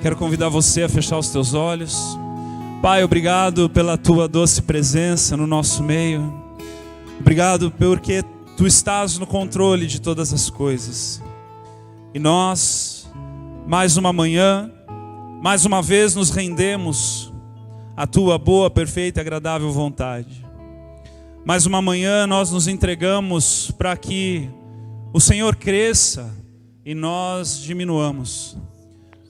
Quero convidar você a fechar os teus olhos. Pai, obrigado pela tua doce presença no nosso meio. Obrigado porque tu estás no controle de todas as coisas. E nós, mais uma manhã, mais uma vez nos rendemos à tua boa, perfeita e agradável vontade. Mais uma manhã nós nos entregamos para que o Senhor cresça e nós diminuamos.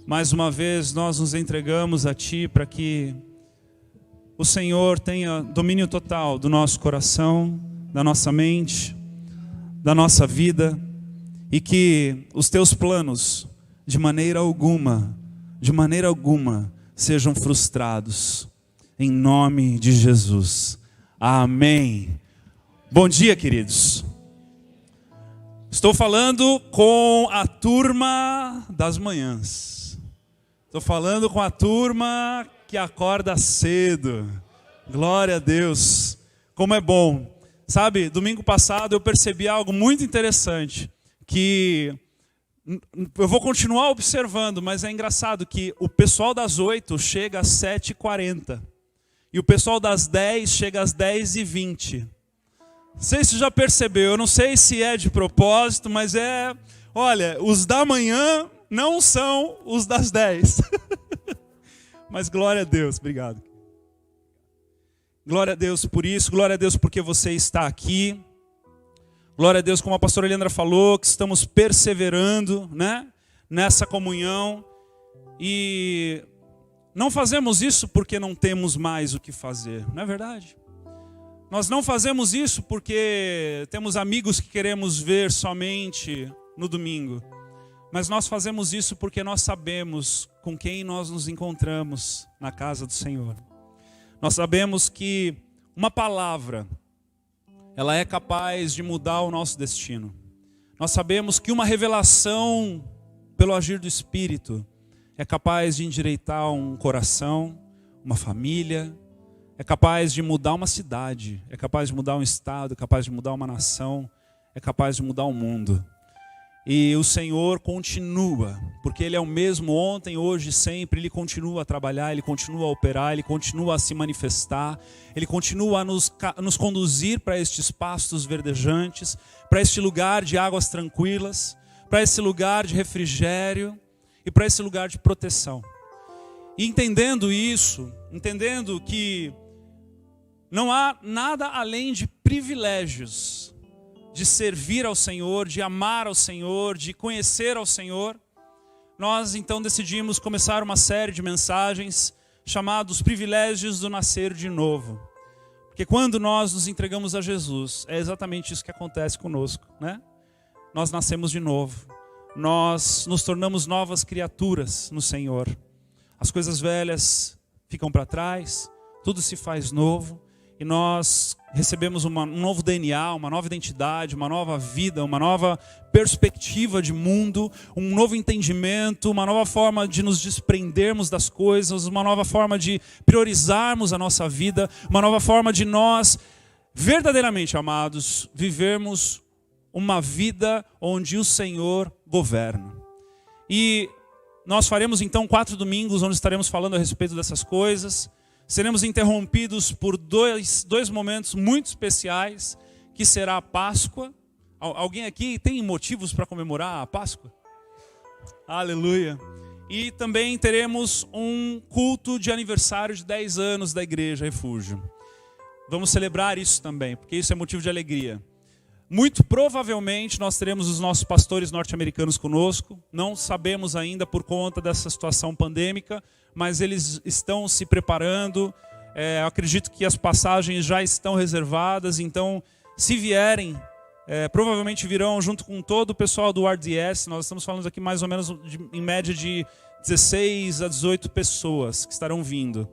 Mais uma vez nós nos entregamos a Ti para que o Senhor tenha domínio total do nosso coração, da nossa mente, da nossa vida, e que os Teus planos, de maneira alguma, sejam frustrados. Em nome de Jesus. Amém. Bom dia, queridos. Estou falando com a turma das manhãs. Estou falando com a turma que acorda cedo. Glória a Deus. Como é bom. Sabe, domingo passado eu percebi algo muito interessante. Que eu vou continuar observando, mas é engraçado que o pessoal das 8 chega às 7h40. E o pessoal das 10 chega às 10h20. Não sei se você já percebeu, eu não sei se é de propósito, mas olha, os da manhã não são os das 10. Mas glória a Deus, obrigado. Glória a Deus por isso, glória a Deus porque você está aqui. Glória a Deus, como a pastora Leandra falou, que estamos perseverando, né, nessa comunhão. E não fazemos isso porque não temos mais o que fazer, não é verdade? Nós não fazemos isso porque temos amigos que queremos ver somente no domingo. Mas nós fazemos isso porque nós sabemos com quem nós nos encontramos na casa do Senhor. Nós sabemos que uma palavra, ela é capaz de mudar o nosso destino. Nós sabemos que uma revelação pelo agir do Espírito é capaz de endireitar um coração, uma família, é capaz de mudar uma cidade, é capaz de mudar um estado, é capaz de mudar uma nação, é capaz de mudar o mundo. E o Senhor continua, porque Ele é o mesmo ontem, hoje, sempre. Ele continua a trabalhar, Ele continua a operar, Ele continua a se manifestar. Ele continua a nos conduzir para estes pastos verdejantes, para este lugar de águas tranquilas, para esse lugar de refrigério e para esse lugar de proteção. E entendendo isso, entendendo que não há nada além de privilégios, de servir ao Senhor, de amar ao Senhor, de conhecer ao Senhor, nós então decidimos começar uma série de mensagens chamados Privilégios do Nascer de Novo. Porque quando nós nos entregamos a Jesus, é exatamente isso que acontece conosco, né? Nós nascemos de novo, nós nos tornamos novas criaturas no Senhor. As coisas velhas ficam para trás, tudo se faz novo. E nós recebemos um novo DNA, uma nova identidade, uma nova vida, uma nova perspectiva de mundo, um novo entendimento, uma nova forma de nos desprendermos das coisas, uma nova forma de priorizarmos a nossa vida, uma nova forma de nós, verdadeiramente amados, vivermos uma vida onde o Senhor governa. E nós faremos então 4 domingos onde estaremos falando a respeito dessas coisas. Seremos interrompidos por dois momentos muito especiais, que será a Páscoa. Alguém aqui tem motivos para comemorar a Páscoa? Aleluia! E também teremos um culto de aniversário de 10 anos da Igreja Refúgio. Vamos celebrar isso também, porque isso é motivo de alegria. Muito provavelmente nós teremos os nossos pastores norte-americanos conosco. Não sabemos ainda por conta dessa situação pandêmica, mas eles estão se preparando. Acredito que as passagens já estão reservadas, então se vierem, provavelmente virão junto com todo o pessoal do RDS. Nós estamos falando aqui mais ou menos em média de 16 a 18 pessoas que estarão vindo.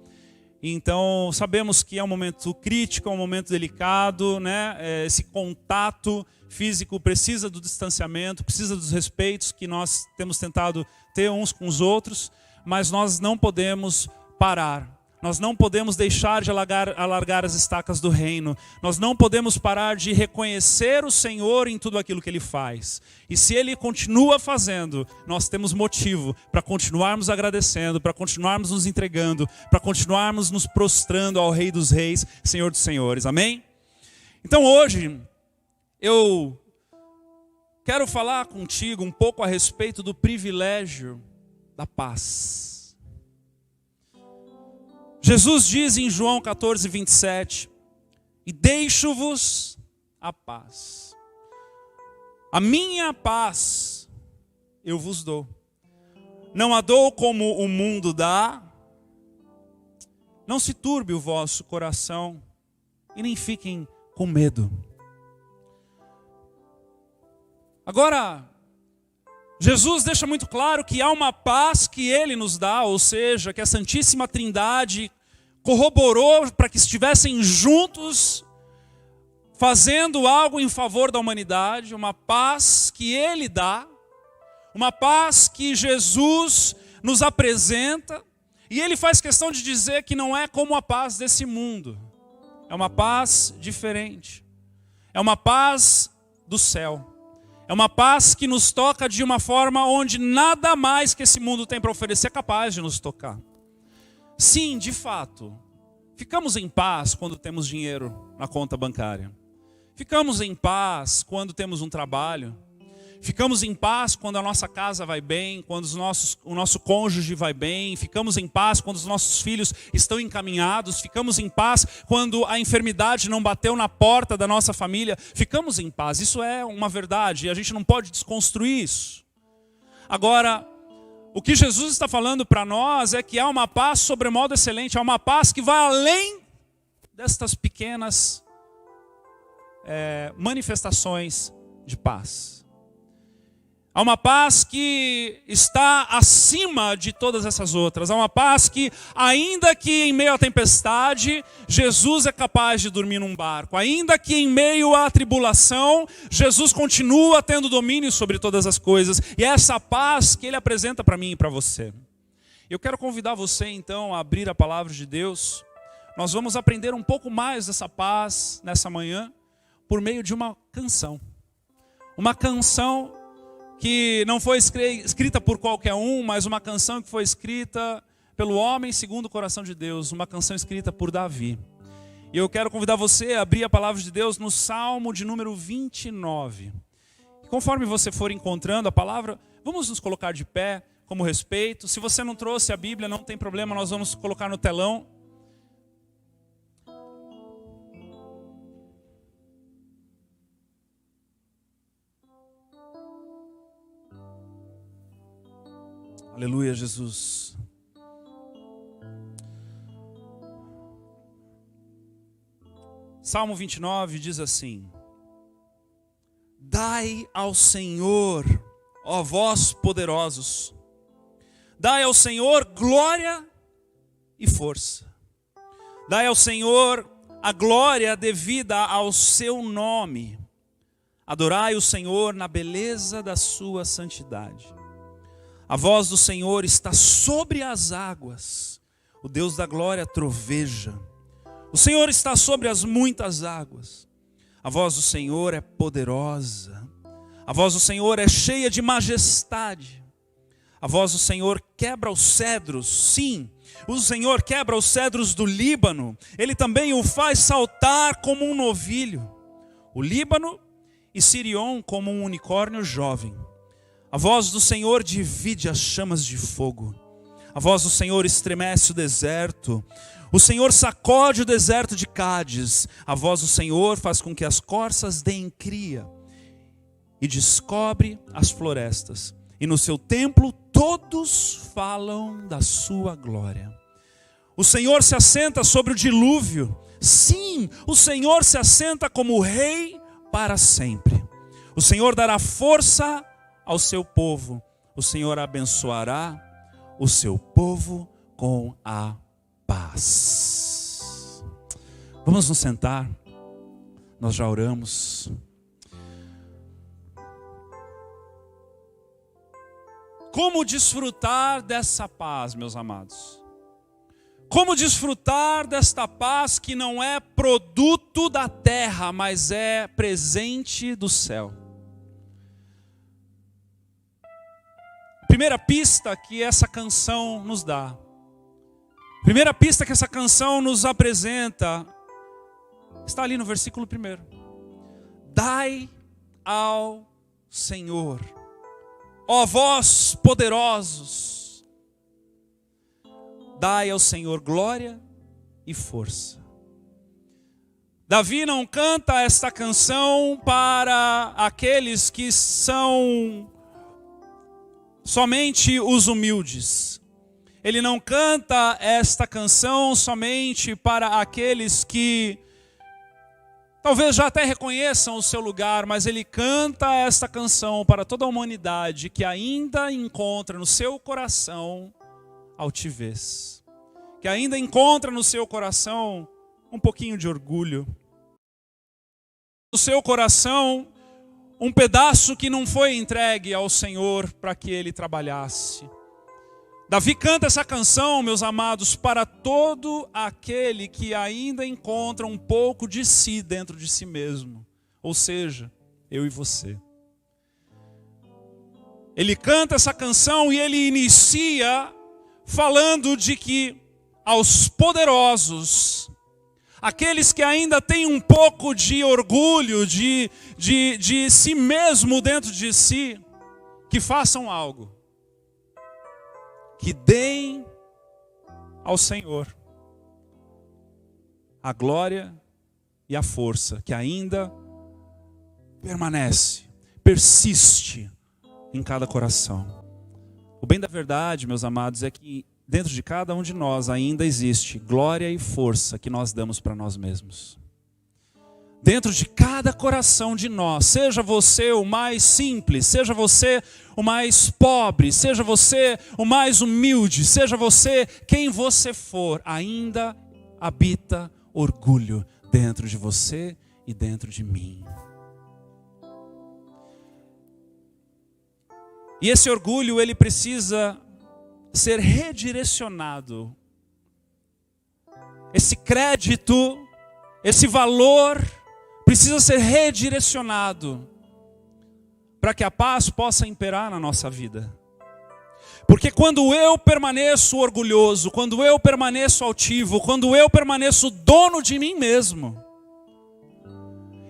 Então sabemos que é um momento crítico, é um momento delicado, né? Esse contato físico precisa do distanciamento, precisa dos respeitos que nós temos tentado ter uns com os outros, mas nós não podemos parar. Nós não podemos deixar de alargar as estacas do reino. Nós não podemos parar de reconhecer o Senhor em tudo aquilo que Ele faz. E se Ele continua fazendo, nós temos motivo para continuarmos agradecendo, para continuarmos nos entregando, para continuarmos nos prostrando ao Rei dos Reis, Senhor dos Senhores. Amém? Então hoje, eu quero falar contigo um pouco a respeito do privilégio da paz. Jesus diz em João 14, 27, e deixo-vos a paz. A minha paz eu vos dou. Não a dou como o mundo dá. Não se turbe o vosso coração e nem fiquem com medo. Agora, Jesus deixa muito claro que há uma paz que Ele nos dá, ou seja, que a Santíssima Trindade corroborou para que estivessem juntos, fazendo algo em favor da humanidade, uma paz que Ele dá, uma paz que Jesus nos apresenta, e Ele faz questão de dizer que não é como a paz desse mundo, é uma paz diferente, é uma paz do céu. É uma paz que nos toca de uma forma onde nada mais que esse mundo tem para oferecer é capaz de nos tocar. Sim, de fato, ficamos em paz quando temos dinheiro na conta bancária. Ficamos em paz quando temos um trabalho. Ficamos em paz quando a nossa casa vai bem, quando o nosso cônjuge vai bem. Ficamos em paz quando os nossos filhos estão encaminhados. Ficamos em paz quando a enfermidade não bateu na porta da nossa família. Ficamos em paz. Isso é uma verdade e a gente não pode desconstruir isso. Agora, o que Jesus está falando para nós é que há uma paz sobremodo excelente. Há uma paz que vai além destas pequenas manifestações de paz. Há uma paz que está acima de todas essas outras. Há uma paz que, ainda que em meio à tempestade, Jesus é capaz de dormir num barco. Ainda que em meio à tribulação, Jesus continua tendo domínio sobre todas as coisas. E é essa paz que Ele apresenta para mim e para você. Eu quero convidar você então a abrir a palavra de Deus. Nós vamos aprender um pouco mais dessa paz nessa manhã por meio de uma canção. Uma canção que não foi escrita por qualquer um, mas uma canção que foi escrita pelo homem segundo o coração de Deus, uma canção escrita por Davi. E eu quero convidar você a abrir a palavra de Deus no Salmo de número 29. E conforme você for encontrando a palavra, vamos nos colocar de pé como respeito. Se você não trouxe a Bíblia, não tem problema, nós vamos colocar no telão. Aleluia, Jesus. Salmo 29 diz assim: Dai ao Senhor, ó vós poderosos, dai ao Senhor glória e força. Dai ao Senhor a glória devida ao seu nome. Adorai o Senhor na beleza da sua santidade. A voz do Senhor está sobre as águas. O Deus da glória troveja. O Senhor está sobre as muitas águas. A voz do Senhor é poderosa. A voz do Senhor é cheia de majestade. A voz do Senhor quebra os cedros. Sim, o Senhor quebra os cedros do Líbano. Ele também o faz saltar como um novilho. O Líbano e Sirion como um unicórnio jovem. A voz do Senhor divide as chamas de fogo. A voz do Senhor estremece o deserto. O Senhor sacode o deserto de Cádiz. A voz do Senhor faz com que as corças deem cria. E descobre as florestas. E no seu templo todos falam da sua glória. O Senhor se assenta sobre o dilúvio. Sim, o Senhor se assenta como rei para sempre. O Senhor dará força ao seu povo. O Senhor abençoará o seu povo com a paz. Vamos nos sentar. Nós já oramos. Como desfrutar dessa paz, meus amados? Como desfrutar desta paz que não é produto da terra, mas é presente do céu? Primeira pista que essa canção nos dá. Primeira pista que essa canção nos apresenta está ali no versículo 1. Dai ao Senhor, ó vós poderosos, dai ao Senhor glória e força. Davi não canta esta canção para aqueles que são somente os humildes. Ele não canta esta canção somente para aqueles que talvez já até reconheçam o seu lugar, mas ele canta esta canção para toda a humanidade que ainda encontra no seu coração altivez, que ainda encontra no seu coração um pouquinho de orgulho, no seu coração um pedaço que não foi entregue ao Senhor para que ele trabalhasse. Davi canta essa canção, meus amados, para todo aquele que ainda encontra um pouco de si dentro de si mesmo, ou seja, eu e você. Ele canta essa canção e ele inicia falando de que aos poderosos, aqueles que ainda têm um pouco de orgulho, de si mesmo dentro de si, que façam algo. Que deem ao Senhor a glória e a força que ainda permanece, persiste em cada coração. O bem da verdade, meus amados, é que dentro de cada um de nós ainda existe glória e força que nós damos para nós mesmos. Dentro de cada coração de nós, seja você o mais simples, seja você o mais pobre, seja você o mais humilde, seja você quem você for, ainda habita orgulho dentro de você e dentro de mim. E esse orgulho, ele precisa ser redirecionado. Esse crédito, esse valor precisa ser redirecionado para que a paz possa imperar na nossa vida. Porque quando eu permaneço orgulhoso, quando eu permaneço altivo, quando eu permaneço dono de mim mesmo,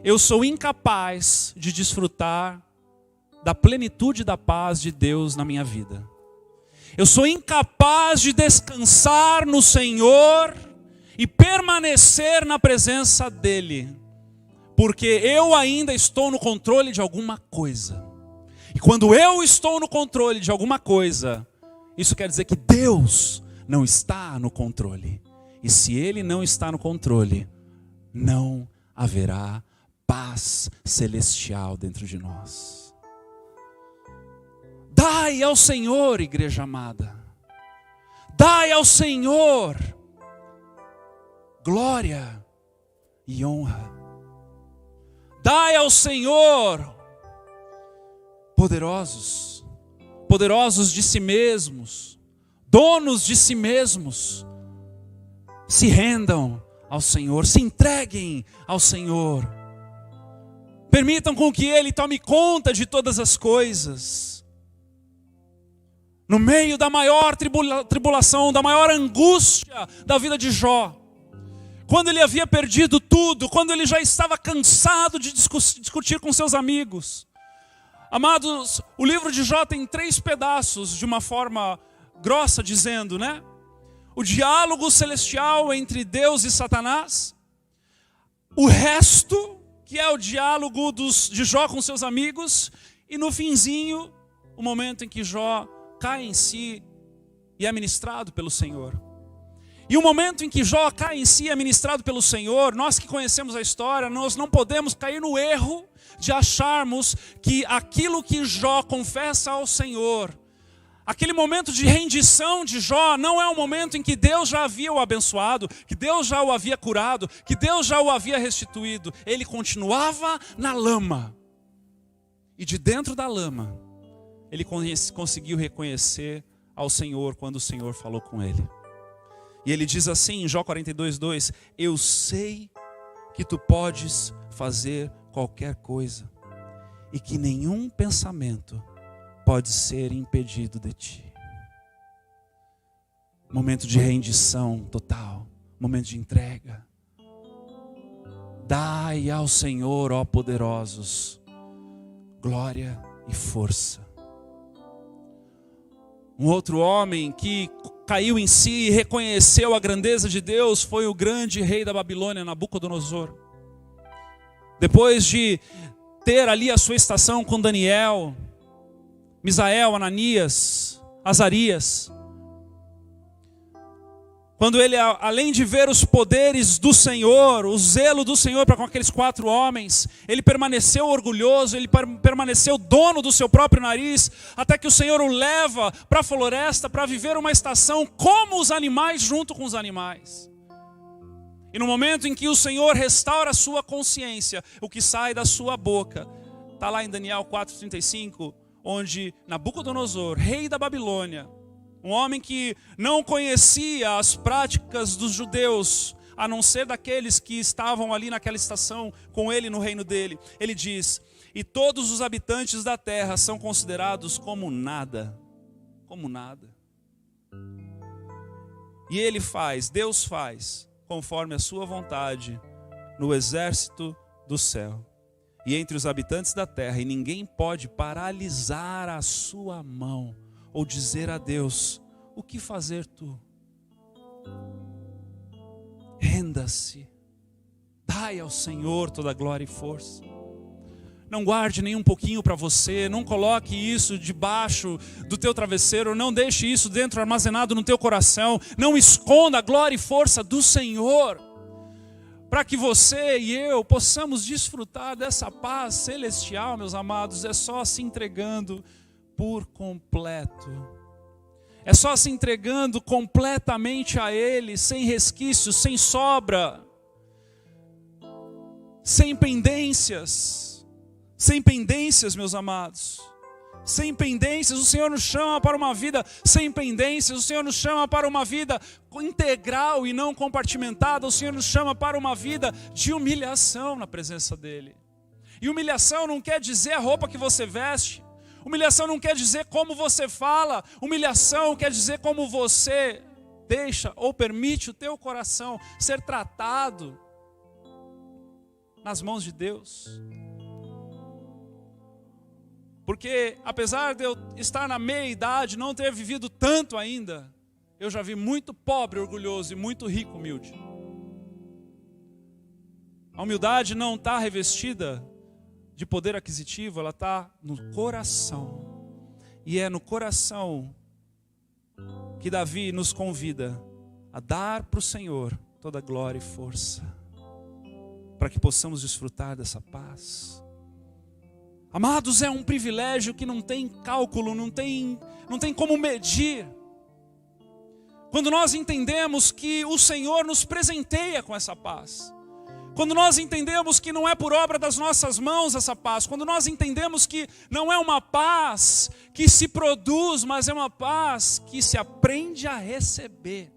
eu sou incapaz de desfrutar da plenitude da paz de Deus na minha vida. Eu sou incapaz de descansar no Senhor e permanecer na presença dEle, porque eu ainda estou no controle de alguma coisa. E quando eu estou no controle de alguma coisa, isso quer dizer que Deus não está no controle. E se Ele não está no controle, não haverá paz celestial dentro de nós. Dai ao Senhor, igreja amada. Dai ao Senhor glória e honra. Dai ao Senhor poderosos, poderosos de si mesmos, donos de si mesmos, se rendam ao Senhor, se entreguem ao Senhor. Permitam com que Ele tome conta de todas as coisas. No meio da maior tribulação, da maior angústia da vida de Jó, quando ele havia perdido tudo, quando ele já estava cansado de discutir com seus amigos. Amados, o livro de Jó tem 3 pedaços, de uma forma grossa dizendo, né? O diálogo celestial entre Deus e Satanás. O resto, que é o diálogo de Jó com seus amigos. E no finzinho, o momento em que Jó cai em si e é ministrado pelo Senhor. E o momento em que Jó cai em si e é ministrado pelo Senhor, nós que conhecemos a história, nós não podemos cair no erro de acharmos que aquilo que Jó confessa ao Senhor, aquele momento de rendição de Jó, não é um momento em que Deus já havia o abençoado, que Deus já o havia curado, que Deus já o havia restituído. Ele continuava na lama. E de dentro da lama, ele conseguiu reconhecer ao Senhor quando o Senhor falou com ele. E ele diz assim em Jó 42:2: eu sei que tu podes fazer qualquer coisa e que nenhum pensamento pode ser impedido de ti. Momento de rendição total, momento de entrega. Dai ao Senhor, ó poderosos, glória e força. Um outro homem que caiu em si e reconheceu a grandeza de Deus foi o grande rei da Babilônia, Nabucodonosor. Depois de ter ali a sua estação com Daniel, Misael, Ananias, Azarias, quando ele, além de ver os poderes do Senhor, o zelo do Senhor para com aqueles 4 homens, ele permaneceu orgulhoso, ele permaneceu dono do seu próprio nariz, até que o Senhor o leva para a floresta para viver uma estação como os animais, junto com os animais. E no momento em que o Senhor restaura a sua consciência, o que sai da sua boca, está lá em Daniel 4:35, onde Nabucodonosor, rei da Babilônia, um homem que não conhecia as práticas dos judeus, a não ser daqueles que estavam ali naquela estação com ele no reino dele. Ele diz: e todos os habitantes da terra são considerados como nada. Como nada. E ele faz, Deus faz, conforme a sua vontade, no exército do céu e entre os habitantes da terra, e ninguém pode paralisar a sua mão ou dizer a Deus: o que fazer tu? Renda-se, dai ao Senhor toda a glória e força. Não guarde nem um pouquinho para você, não coloque isso debaixo do teu travesseiro, não deixe isso dentro, armazenado no teu coração, não esconda a glória e força do Senhor, para que você e eu possamos desfrutar dessa paz celestial, meus amados. É só se entregando por completo. É só se entregando completamente a Ele, sem resquícios, sem sobra, sem pendências, meus amados. Sem pendências. O Senhor nos chama para uma vida sem pendências. O Senhor nos chama para uma vida integral e não compartimentada. O Senhor nos chama para uma vida de humilhação na presença dEle. E humilhação não quer dizer a roupa que você veste. Humilhação não quer dizer como você fala. Humilhação quer dizer como você deixa ou permite o teu coração ser tratado nas mãos de Deus. Porque apesar de eu estar na meia idade, não ter vivido tanto ainda, eu já vi muito pobre, orgulhoso e muito rico, humilde. A humildade não está revestida de poder aquisitivo, ela está no coração. E é no coração que Davi nos convida a dar para o Senhor toda glória e força, para que possamos desfrutar dessa paz. Amados, é um privilégio que não tem cálculo, não tem como medir. Quando nós entendemos que o Senhor nos presenteia com essa paz. Quando nós entendemos que não é por obra das nossas mãos essa paz. Quando nós entendemos que não é uma paz que se produz, mas é uma paz que se aprende a receber.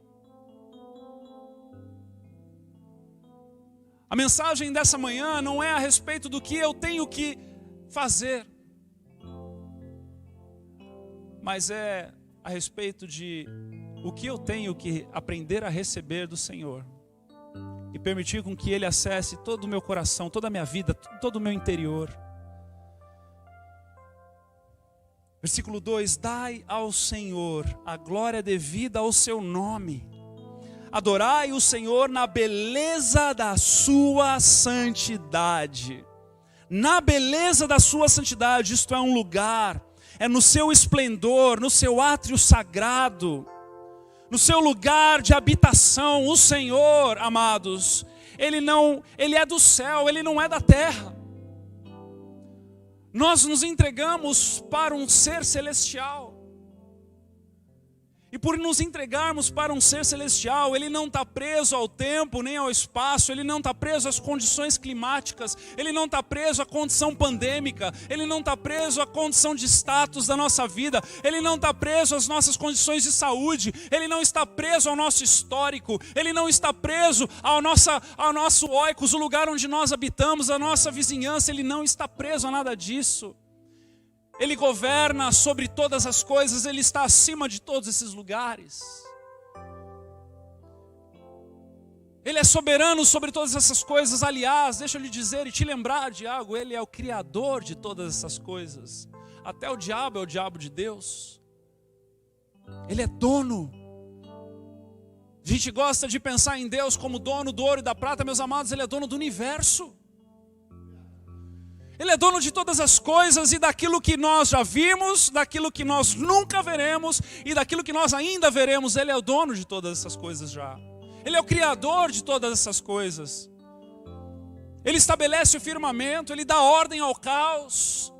A mensagem dessa manhã não é a respeito do que eu tenho que fazer, mas é a respeito de o que eu tenho que aprender a receber do Senhor. E permitir com que Ele acesse todo o meu coração, toda a minha vida, todo o meu interior. Versículo 2: dai ao Senhor a glória devida ao seu nome. Adorai o Senhor na beleza da sua santidade. Na beleza da sua santidade, isto é um lugar, é no seu esplendor, no seu átrio sagrado, no seu lugar de habitação. O Senhor, amados, Ele é do céu, Ele não é da terra. Nós nos entregamos para um ser celestial. E por nos entregarmos para um ser celestial, ele não está preso ao tempo nem ao espaço, ele não está preso às condições climáticas, ele não está preso à condição pandêmica, ele não está preso à condição de status da nossa vida, ele não está preso às nossas condições de saúde, ele não está preso ao nosso histórico, ele não está preso ao nosso oikos, o lugar onde nós habitamos, a nossa vizinhança, ele não está preso a nada disso. Ele governa sobre todas as coisas, ele está acima de todos esses lugares. Ele é soberano sobre todas essas coisas. Aliás, deixa eu lhe dizer e te lembrar de algo, ele é o criador de todas essas coisas. Até o diabo é o diabo de Deus. Ele é dono. A gente gosta de pensar em Deus como dono do ouro e da prata, meus amados, ele é dono do universo. Ele é dono de todas as coisas e daquilo que nós já vimos, daquilo que nós nunca veremos e daquilo que nós ainda veremos. Ele é o dono de todas essas coisas já. Ele é o criador de todas essas coisas. Ele estabelece o firmamento, ele dá ordem ao caos.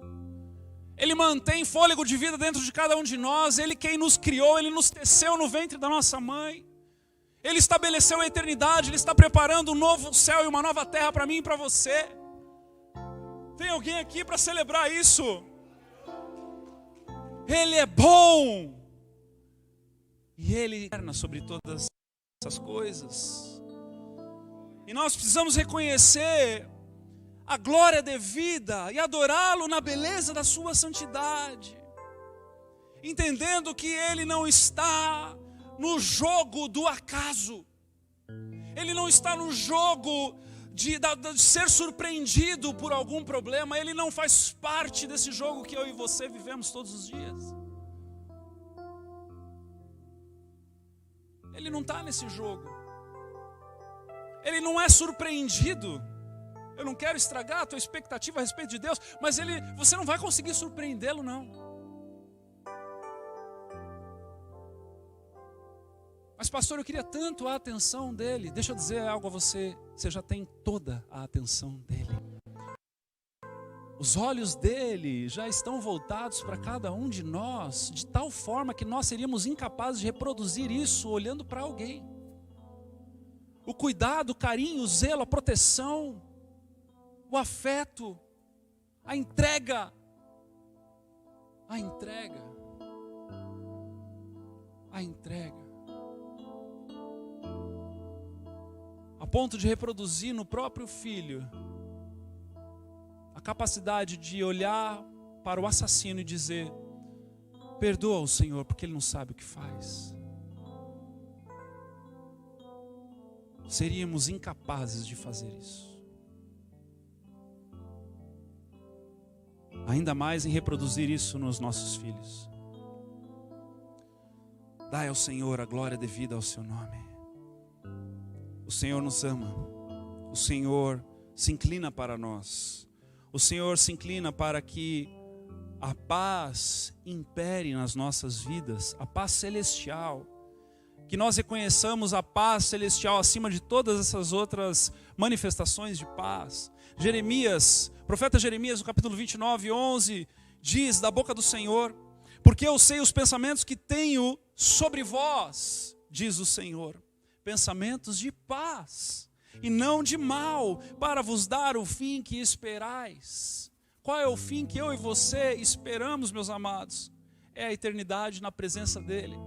Ele mantém fôlego de vida dentro de cada um de nós. Ele quem nos criou, ele nos teceu no ventre da nossa mãe. Ele estabeleceu a eternidade, ele está preparando um novo céu e uma nova terra para mim e para você. Tem alguém aqui para celebrar isso? Ele é bom. E Ele governa sobre todas essas coisas. E nós precisamos reconhecer a glória devida e adorá-lo na beleza da sua santidade. Entendendo que Ele não está no jogo do acaso. Ele não está no jogo de ser surpreendido por algum problema. Ele não faz parte desse jogo que eu e você vivemos todos os dias. Ele não está nesse jogo. Ele não é surpreendido. Eu não quero estragar a tua expectativa a respeito de Deus, mas você não vai conseguir surpreendê-lo, não. Mas pastor, eu queria tanto a atenção dele. Deixa eu dizer algo a você. Você já tem toda a atenção dele. Os olhos dele já estão voltados para cada um de nós, de tal forma que nós seríamos incapazes de reproduzir isso olhando para alguém. O cuidado, o carinho, o zelo, a proteção, o afeto, a entrega. A entrega. A entrega. A ponto de reproduzir no próprio filho a capacidade de olhar para o assassino e dizer: perdoa o Senhor, porque ele não sabe o que faz. Seríamos incapazes de fazer isso. Ainda mais em reproduzir isso nos nossos filhos. Dai ao Senhor a glória devida ao seu nome. O Senhor nos ama, o Senhor se inclina para nós, o Senhor se inclina para que a paz impere nas nossas vidas, a paz celestial, que nós reconheçamos a paz celestial acima de todas essas outras manifestações de paz. Profeta Jeremias, no capítulo 29, 11, diz da boca do Senhor: porque eu sei os pensamentos que tenho sobre vós, diz o Senhor, pensamentos de paz e não de mal, para vos dar o fim que esperais. Qual é o fim que eu e você esperamos, meus amados? É a eternidade na presença dele.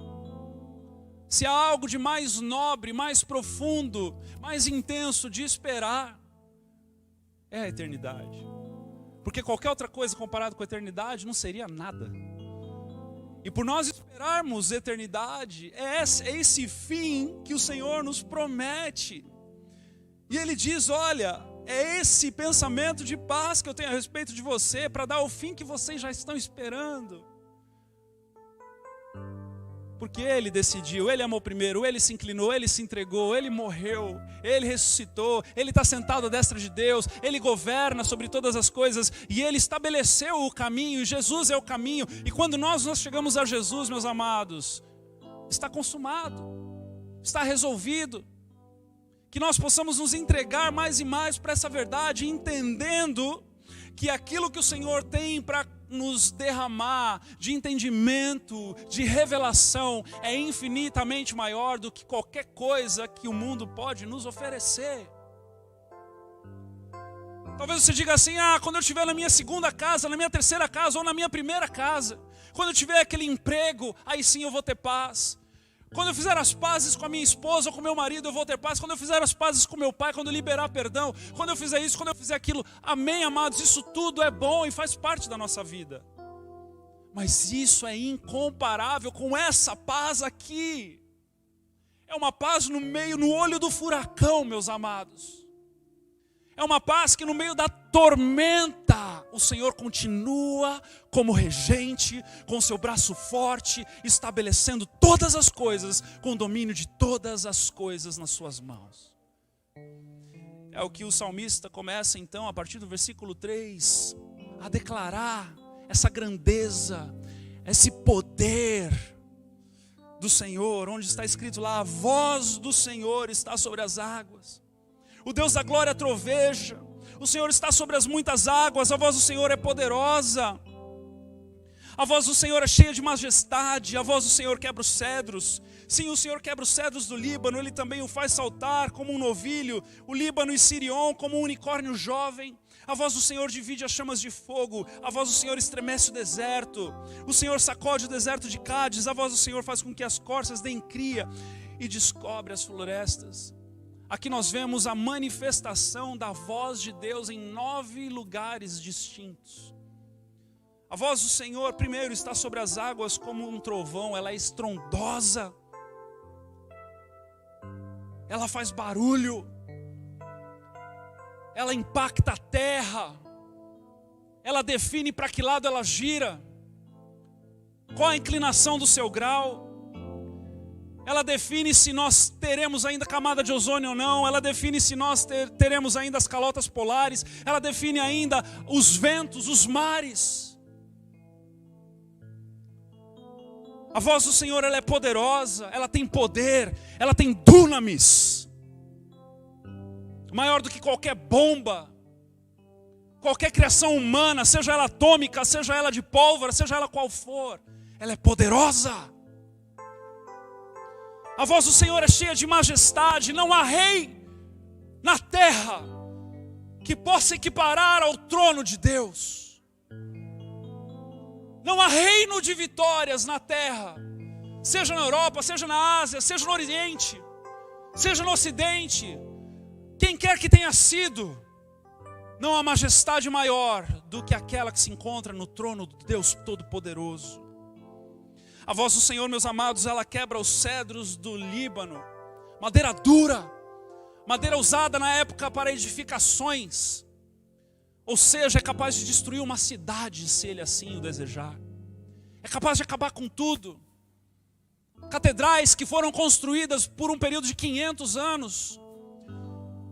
Se há algo de mais nobre, mais profundo, mais intenso de esperar, é a eternidade. Porque qualquer outra coisa comparado com a eternidade não seria nada. E por nós esperarmos eternidade, é esse fim que o Senhor nos promete. E Ele diz: olha, é esse pensamento de paz que eu tenho a respeito de você, para dar o fim que vocês já estão esperando. Porque Ele decidiu, Ele amou primeiro, Ele se inclinou, Ele se entregou, Ele morreu, Ele ressuscitou, Ele está sentado à destra de Deus, Ele governa sobre todas as coisas e Ele estabeleceu o caminho, e Jesus é o caminho. E quando nós chegamos a Jesus, meus amados, está consumado, está resolvido. Que nós possamos nos entregar mais e mais para essa verdade, entendendo que aquilo que o Senhor tem para nos derramar de entendimento, de revelação, é infinitamente maior do que qualquer coisa que o mundo pode nos oferecer. Talvez você diga assim, quando eu estiver na minha segunda casa, na minha terceira casa ou na minha primeira casa, quando eu tiver aquele emprego, aí sim eu vou ter paz. Quando eu fizer as pazes com a minha esposa ou com o meu marido, eu vou ter paz. Quando eu fizer as pazes com meu pai, quando eu liberar perdão, quando eu fizer isso, quando eu fizer aquilo. Amém, amados? Isso tudo é bom e faz parte da nossa vida. Mas isso é incomparável com essa paz aqui. É uma paz no olho do furacão, meus amados. É uma paz que no meio da tormenta, o Senhor continua como regente, com seu braço forte, estabelecendo todas as coisas, com o domínio de todas as coisas nas suas mãos. É o que o salmista começa então, a partir do versículo 3, a declarar essa grandeza, esse poder do Senhor, onde está escrito lá, a voz do Senhor está sobre as águas. O Deus da glória troveja, o Senhor está sobre as muitas águas, a voz do Senhor é poderosa, a voz do Senhor é cheia de majestade, a voz do Senhor quebra os cedros. Sim, o Senhor quebra os cedros do Líbano, Ele também o faz saltar como um novilho, o Líbano e Sirion como um unicórnio jovem. A voz do Senhor divide as chamas de fogo, a voz do Senhor estremece o deserto, o Senhor sacode o deserto de Cádiz, a voz do Senhor faz com que as corças deem cria e descobre as florestas. Aqui nós vemos a manifestação da voz de Deus em 9 lugares distintos. A voz do Senhor, primeiro, está sobre as águas como um trovão, ela é estrondosa, ela faz barulho, ela impacta a terra, ela define para que lado ela gira, qual a inclinação do seu grau. Ela define se nós teremos ainda camada de ozônio ou não. Ela define se nós teremos ainda as calotas polares. Ela define ainda os ventos, os mares. A voz do Senhor, ela é poderosa, ela tem poder, ela tem dunamis. Maior do que qualquer bomba, qualquer criação humana, seja ela atômica, seja ela de pólvora, seja ela qual for. Ela é poderosa. A voz do Senhor é cheia de majestade, não há rei na terra que possa equiparar ao trono de Deus. Não há reino de vitórias na terra, seja na Europa, seja na Ásia, seja no Oriente, seja no Ocidente, quem quer que tenha sido, não há majestade maior do que aquela que se encontra no trono do Deus Todo-Poderoso. A voz do Senhor, meus amados, ela quebra os cedros do Líbano, madeira dura, madeira usada na época para edificações, ou seja, é capaz de destruir uma cidade se ele assim o desejar, é capaz de acabar com tudo. Catedrais que foram construídas por um período de 500 anos,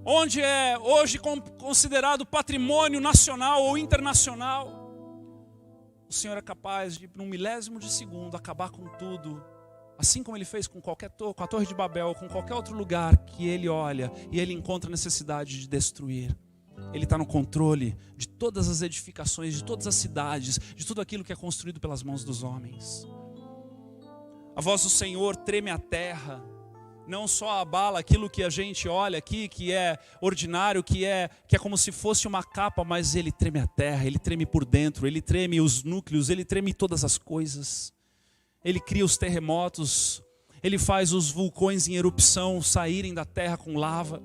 onde é hoje considerado patrimônio nacional ou internacional, o Senhor é capaz de, num milésimo de segundo, acabar com tudo, assim como Ele fez com com a Torre de Babel, com qualquer outro lugar que Ele olha e Ele encontra necessidade de destruir. Ele está no controle de todas as edificações, de todas as cidades, de tudo aquilo que é construído pelas mãos dos homens. A voz do Senhor treme a terra, não só abala aquilo que a gente olha aqui, que é ordinário, que é como se fosse uma capa, mas Ele treme a terra, Ele treme por dentro, Ele treme os núcleos, Ele treme todas as coisas. Ele cria os terremotos, Ele faz os vulcões em erupção saírem da terra com lava.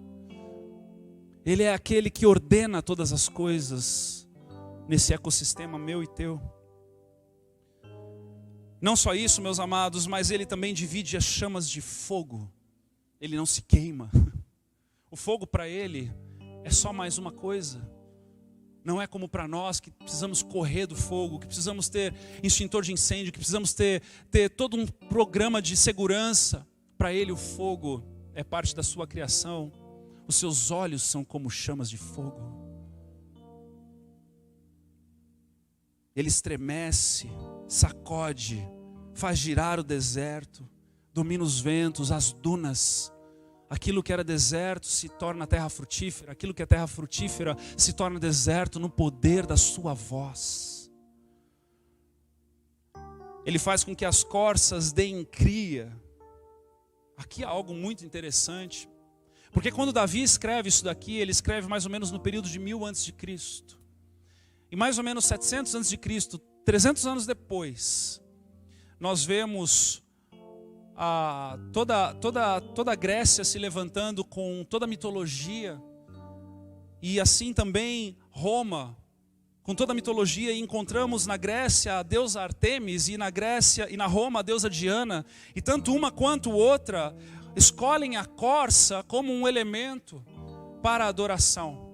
Ele é aquele que ordena todas as coisas nesse ecossistema meu e teu. Não só isso, meus amados, mas Ele também divide as chamas de fogo. Ele não se queima. O fogo para Ele é só mais uma coisa. Não é como para nós que precisamos correr do fogo, que precisamos ter extintor de incêndio, que precisamos ter todo um programa de segurança. Para Ele o fogo é parte da sua criação. Os seus olhos são como chamas de fogo. Ele estremece, sacode, faz girar o deserto, domina os ventos, as dunas. Aquilo que era deserto se torna terra frutífera, aquilo que é terra frutífera se torna deserto no poder da sua voz. Ele faz com que as corças deem cria. Aqui há algo muito interessante. Porque quando Davi escreve isso daqui, ele escreve mais ou menos no período de 1000 a.C. E mais ou menos 700 a.C., 300 anos depois, nós vemos toda a Grécia se levantando com toda a mitologia. E assim também Roma, com toda a mitologia, e encontramos na Grécia a deusa Artemis, e na Roma a deusa Diana, e tanto uma quanto outra escolhem a corça como um elemento para a adoração.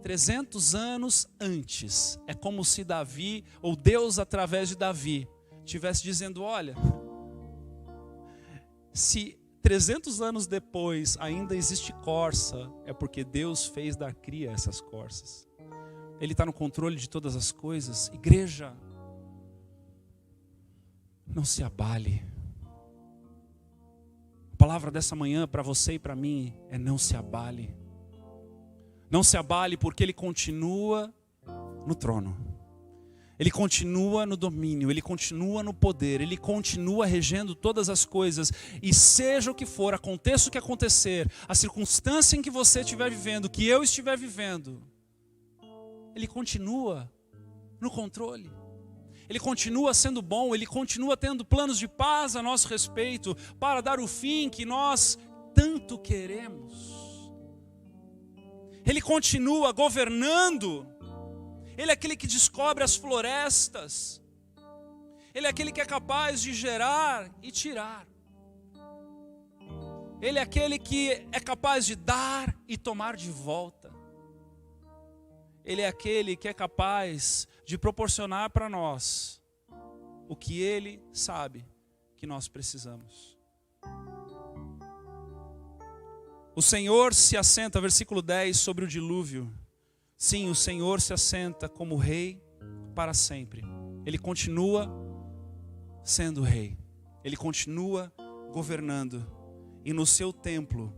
300 anos antes, é como se Davi, ou Deus através de Davi, estivesse dizendo: olha, se 300 anos depois ainda existe corça, é porque Deus fez dar cria a essas corças. Ele está no controle de todas as coisas. Igreja, não se abale. A palavra dessa manhã para você e para mim é: não se abale. Não se abale, porque Ele continua no trono. Ele continua no domínio, Ele continua no poder, Ele continua regendo todas as coisas. E seja o que for, aconteça o que acontecer, a circunstância em que você estiver vivendo, que eu estiver vivendo, Ele continua no controle. Ele continua sendo bom, Ele continua tendo planos de paz a nosso respeito, para dar o fim que nós tanto queremos. Ele continua governando. Ele é aquele que descobre as florestas. Ele é aquele que é capaz de gerar e tirar. Ele é aquele que é capaz de dar e tomar de volta. Ele é aquele que é capaz de proporcionar para nós o que Ele sabe que nós precisamos. O Senhor se assenta, versículo 10, sobre o dilúvio. Sim, o Senhor se assenta como rei para sempre. Ele continua sendo rei. Ele continua governando. E no seu templo,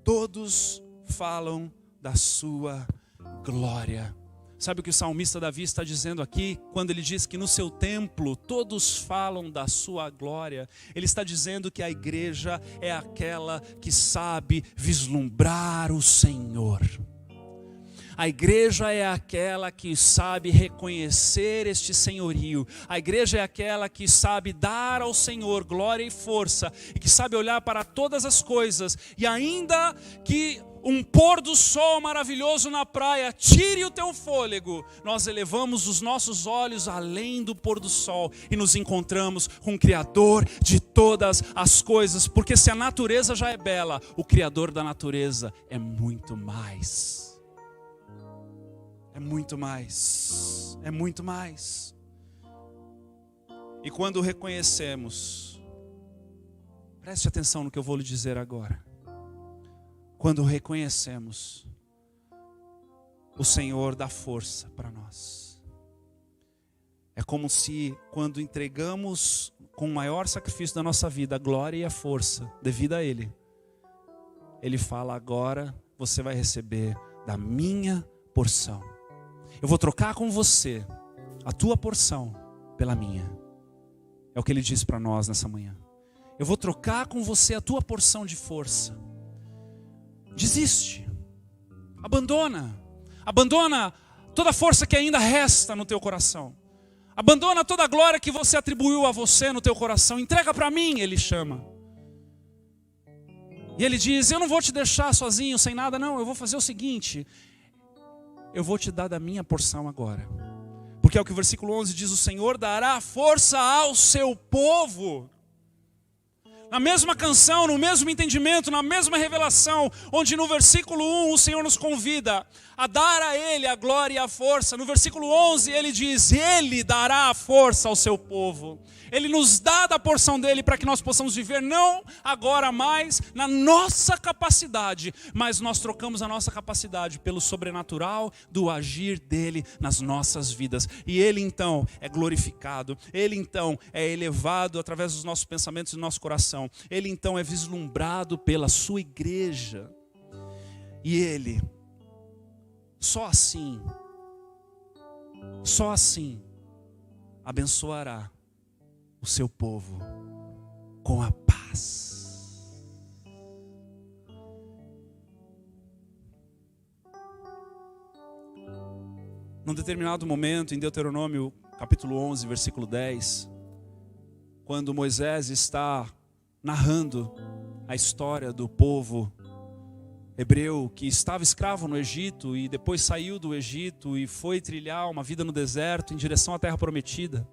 todos falam da sua glória. Sabe o que o salmista Davi está dizendo aqui? Quando ele diz que no seu templo todos falam da sua glória. Ele está dizendo que a igreja é aquela que sabe vislumbrar o Senhor. A igreja é aquela que sabe reconhecer este senhorio. A igreja é aquela que sabe dar ao Senhor glória e força. E que sabe olhar para todas as coisas. E ainda que um pôr do sol maravilhoso na praia tire o teu fôlego, nós elevamos os nossos olhos além do pôr do sol. E nos encontramos com o Criador de todas as coisas. Porque se a natureza já é bela, o Criador da natureza é muito mais. É muito mais, é muito mais. E quando reconhecemos, preste atenção no que eu vou lhe dizer agora. Quando reconhecemos, o Senhor dá força para nós. É como se quando entregamos com o maior sacrifício da nossa vida a glória e a força devida a Ele, Ele fala: agora você vai receber da minha porção. Eu vou trocar com você a tua porção pela minha. É o que Ele diz para nós nessa manhã. Eu vou trocar com você a tua porção de força. Desiste. Abandona toda a força que ainda resta no teu coração. Abandona toda a glória que você atribuiu a você no teu coração. Entrega para mim, Ele chama. E Ele diz: eu não vou te deixar sozinho, sem nada, não. Eu vou fazer o seguinte: eu vou te dar da minha porção agora. Porque é o que o versículo 11 diz: o Senhor dará força ao seu povo. Na mesma canção, no mesmo entendimento, na mesma revelação, onde no versículo 1 o Senhor nos convida a dar a Ele a glória e a força. No versículo 11 Ele diz: Ele dará a força ao seu povo. Ele nos dá da porção dEle para que nós possamos viver não agora mais na nossa capacidade, mas nós trocamos a nossa capacidade pelo sobrenatural do agir dEle nas nossas vidas. E Ele então é glorificado, Ele então é elevado através dos nossos pensamentos e do nosso coração. Ele então é vislumbrado pela sua igreja. E Ele, só assim, abençoará o seu povo com a paz. Num determinado momento, em Deuteronômio capítulo 11, versículo 10, quando Moisés está narrando a história do povo hebreu que estava escravo no Egito e depois saiu do Egito e foi trilhar uma vida no deserto em direção à terra prometida.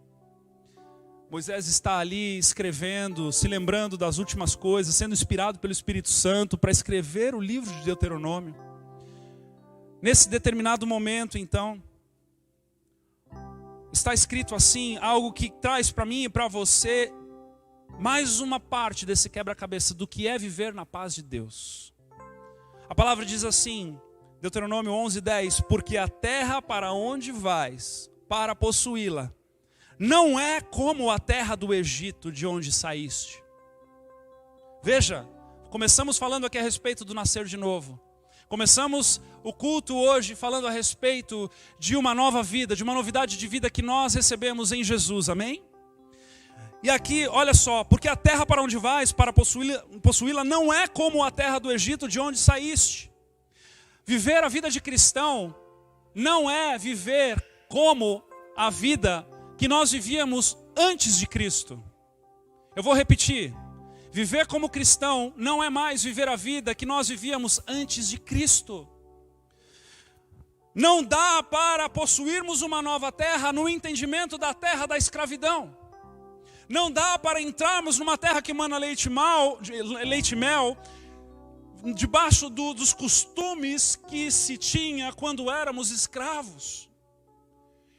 Moisés está ali escrevendo, se lembrando das últimas coisas, sendo inspirado pelo Espírito Santo para escrever o livro de Deuteronômio. Nesse determinado momento, então, está escrito assim, algo que traz para mim e para você mais uma parte desse quebra-cabeça do que é viver na paz de Deus. A palavra diz assim, Deuteronômio 11:10, porque a terra para onde vais, para possuí-la, não é como a terra do Egito, de onde saíste. Veja, começamos falando aqui a respeito do nascer de novo. Começamos o culto hoje falando a respeito de uma nova vida, de uma novidade de vida que nós recebemos em Jesus, amém? E aqui, olha só, porque a terra para onde vais, para possuí-la, não é como a terra do Egito, de onde saíste. Viver a vida de cristão não é viver como a vida que nós vivíamos antes de Cristo. Eu vou repetir. Viver como cristão não é mais viver a vida que nós vivíamos antes de Cristo. Não dá para possuirmos uma nova terra no entendimento da terra da escravidão. Não dá para entrarmos numa terra que emana leite e mel, debaixo dos costumes que se tinha quando éramos escravos.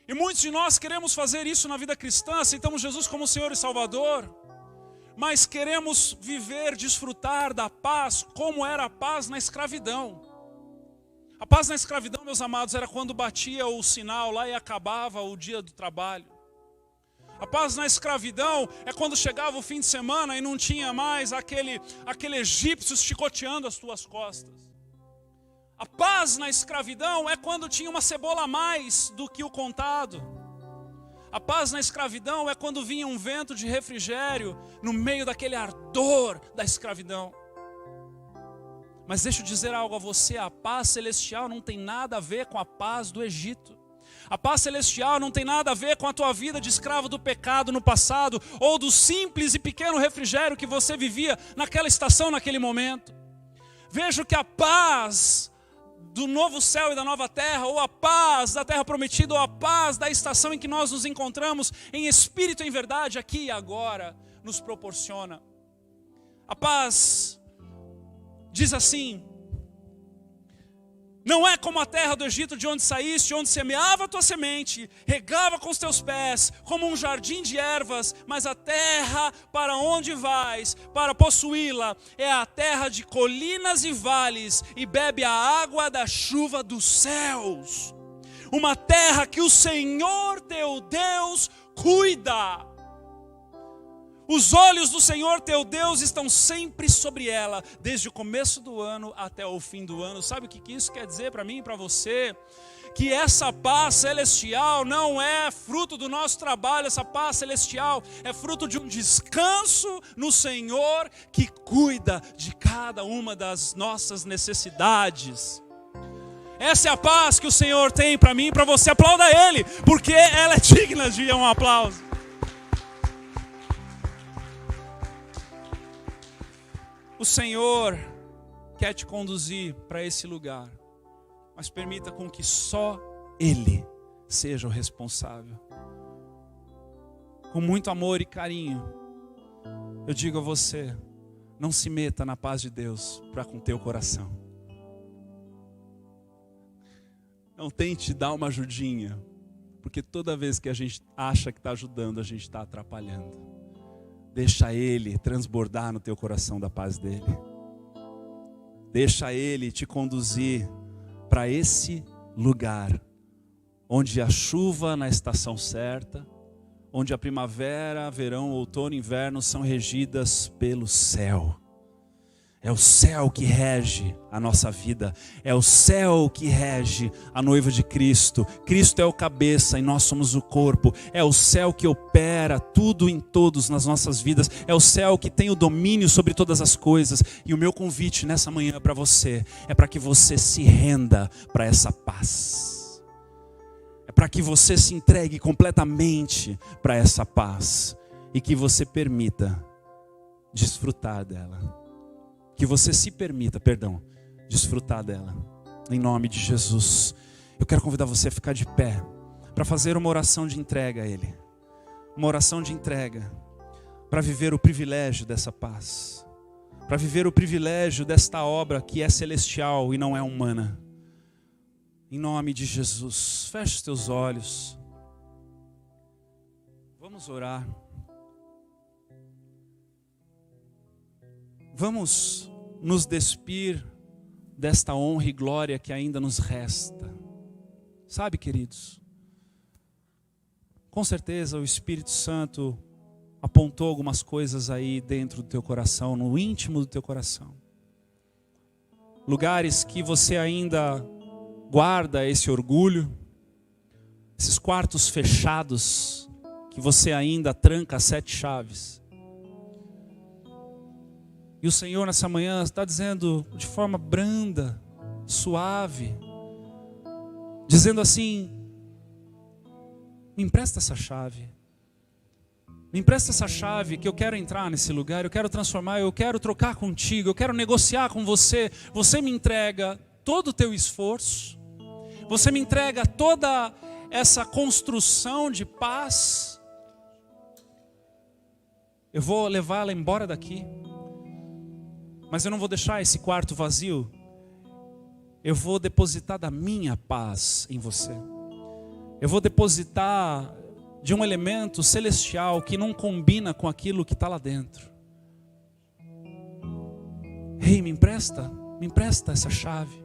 E muitos de nós queremos fazer isso na vida cristã, aceitamos Jesus como Senhor e Salvador, mas queremos viver, desfrutar da paz como era a paz na escravidão. A paz na escravidão, meus amados, era quando batia o sinal lá e acabava o dia do trabalho. A paz na escravidão é quando chegava o fim de semana e não tinha mais aquele egípcio chicoteando as tuas costas. A paz na escravidão é quando tinha uma cebola a mais do que o contado. A paz na escravidão é quando vinha um vento de refrigério no meio daquele ardor da escravidão. Mas deixa eu dizer algo a você, a paz celestial não tem nada a ver com a paz do Egito. A paz celestial não tem nada a ver com a tua vida de escravo do pecado no passado, ou do simples e pequeno refrigério que você vivia naquela estação, naquele momento. Veja que a paz do novo céu e da nova terra, ou a paz da terra prometida, ou a paz da estação em que nós nos encontramos, em espírito e em verdade, aqui e agora, nos proporciona. A paz diz assim: não é como a terra do Egito de onde saíste, onde semeava a tua semente, regava com os teus pés, como um jardim de ervas, mas a terra para onde vais, para possuí-la, é a terra de colinas e vales, e bebe a água da chuva dos céus. Uma terra que o Senhor teu Deus cuida. Os olhos do Senhor teu Deus estão sempre sobre ela, desde o começo do ano até o fim do ano. Sabe o que isso quer dizer para mim e para você? Que essa paz celestial não é fruto do nosso trabalho, essa paz celestial é fruto de um descanso no Senhor que cuida de cada uma das nossas necessidades. Essa é a paz que o Senhor tem para mim e para você. Aplauda Ele, porque ela é digna de um aplauso. O Senhor quer te conduzir para esse lugar, mas permita com que só Ele seja o responsável. Com muito amor e carinho, eu digo a você, não se meta na paz de Deus para com teu coração. Não tente dar uma ajudinha, porque toda vez que a gente acha que está ajudando, a gente está atrapalhando. Deixa Ele transbordar no teu coração da paz dEle. Deixa Ele te conduzir para esse lugar, onde a chuva na estação certa, onde a primavera, verão, outono e inverno são regidas pelo céu. É o céu que rege a nossa vida. É o céu que rege a noiva de Cristo. Cristo é o cabeça e nós somos o corpo. É o céu que opera tudo em todos nas nossas vidas. É o céu que tem o domínio sobre todas as coisas. E o meu convite nessa manhã para você é para que você se renda para essa paz. É para que você se entregue completamente para essa paz. E que você permita desfrutar dela. Que você se permita, desfrutar dela. Em nome de Jesus. Eu quero convidar você a ficar de pé para fazer uma oração de entrega a Ele. Uma oração de entrega para viver o privilégio dessa paz. Para viver o privilégio desta obra que é celestial e não é humana. Em nome de Jesus. Feche os teus olhos. Vamos orar. Vamos nos despir desta honra e glória que ainda nos resta. Sabe, queridos, com certeza o Espírito Santo apontou algumas coisas aí dentro do teu coração, no íntimo do teu coração. Lugares que você ainda guarda esse orgulho, esses quartos fechados que você ainda tranca 7 chaves. E o Senhor nessa manhã está dizendo de forma branda, suave, dizendo assim: me empresta essa chave. Me empresta essa chave que eu quero entrar nesse lugar, eu quero transformar, eu quero trocar contigo, eu quero negociar com você. Você me entrega todo o teu esforço, você me entrega toda essa construção de paz. Eu vou levá-la embora daqui. Mas eu não vou deixar esse quarto vazio. Eu vou depositar da minha paz em você. Eu vou depositar de um elemento celestial que não combina com aquilo que está lá dentro. Ei, me empresta essa chave.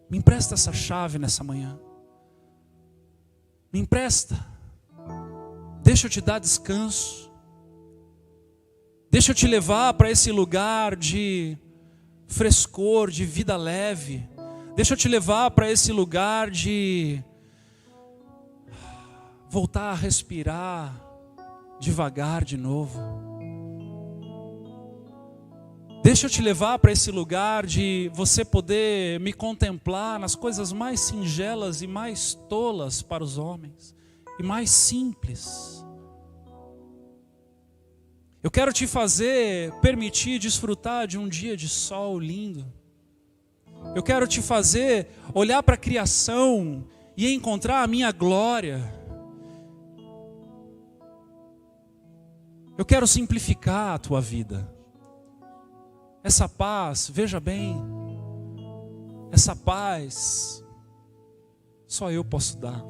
Me empresta essa chave nessa manhã. Me empresta. Deixa eu te dar descanso. Deixa eu te levar para esse lugar de frescor, de vida leve. Deixa eu te levar para esse lugar de voltar a respirar devagar de novo. Deixa eu te levar para esse lugar de você poder me contemplar nas coisas mais singelas e mais tolas para os homens, e mais simples. Eu quero te permitir desfrutar de um dia de sol lindo. Eu quero te fazer olhar para a criação e encontrar a minha glória. Eu quero simplificar a tua vida. Essa paz, veja bem, essa paz, só eu posso dar.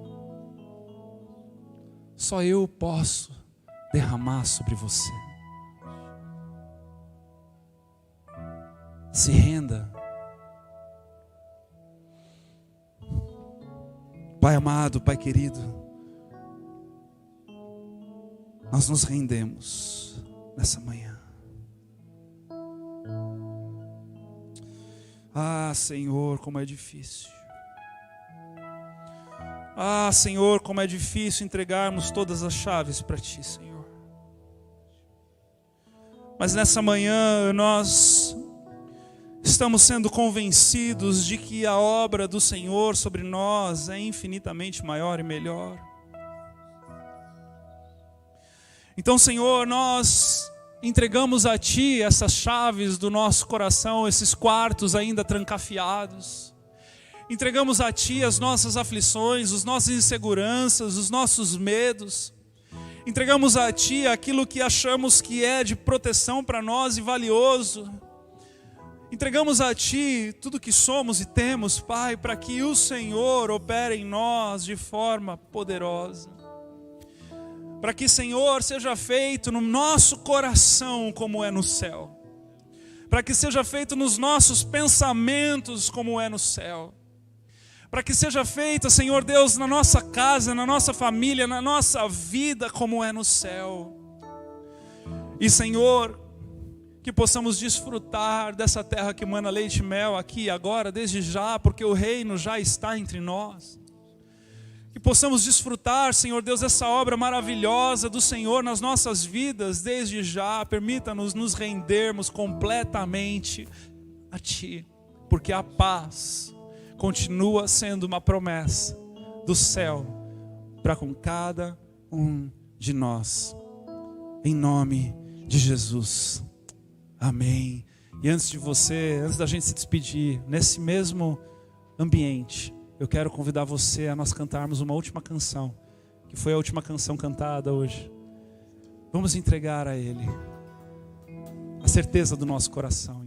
Só eu posso derramar sobre você. Se renda. Pai amado, Pai querido, nós nos rendemos nessa manhã. Ah, Senhor, como é difícil. Ah, Senhor, como é difícil entregarmos todas as chaves para Ti, Senhor. Mas nessa manhã nós estamos sendo convencidos de que a obra do Senhor sobre nós é infinitamente maior e melhor. Então, Senhor, nós entregamos a Ti essas chaves do nosso coração, esses quartos ainda trancafiados. Entregamos a Ti as nossas aflições, as nossas inseguranças, os nossos medos. Entregamos a Ti aquilo que achamos que é de proteção para nós e valioso. Entregamos a Ti tudo que somos e temos, Pai, para que o Senhor opere em nós de forma poderosa. Para que, Senhor, seja feito no nosso coração como é no céu. Para que seja feito nos nossos pensamentos como é no céu. Para que seja feita, Senhor Deus, na nossa casa, na nossa família, na nossa vida como é no céu. E, Senhor, Que possamos desfrutar dessa terra que mana leite e mel aqui agora, desde já, porque o reino já está entre nós. Que possamos desfrutar, Senhor Deus, essa obra maravilhosa do Senhor nas nossas vidas, desde já. Permita-nos nos rendermos completamente a Ti, porque a paz continua sendo uma promessa do céu para com cada um de nós. Em nome de Jesus. Amém. E antes da gente se despedir, nesse mesmo ambiente, eu quero convidar você a nós cantarmos uma última canção, que foi a última canção cantada hoje. Vamos entregar a Ele a certeza do nosso coração.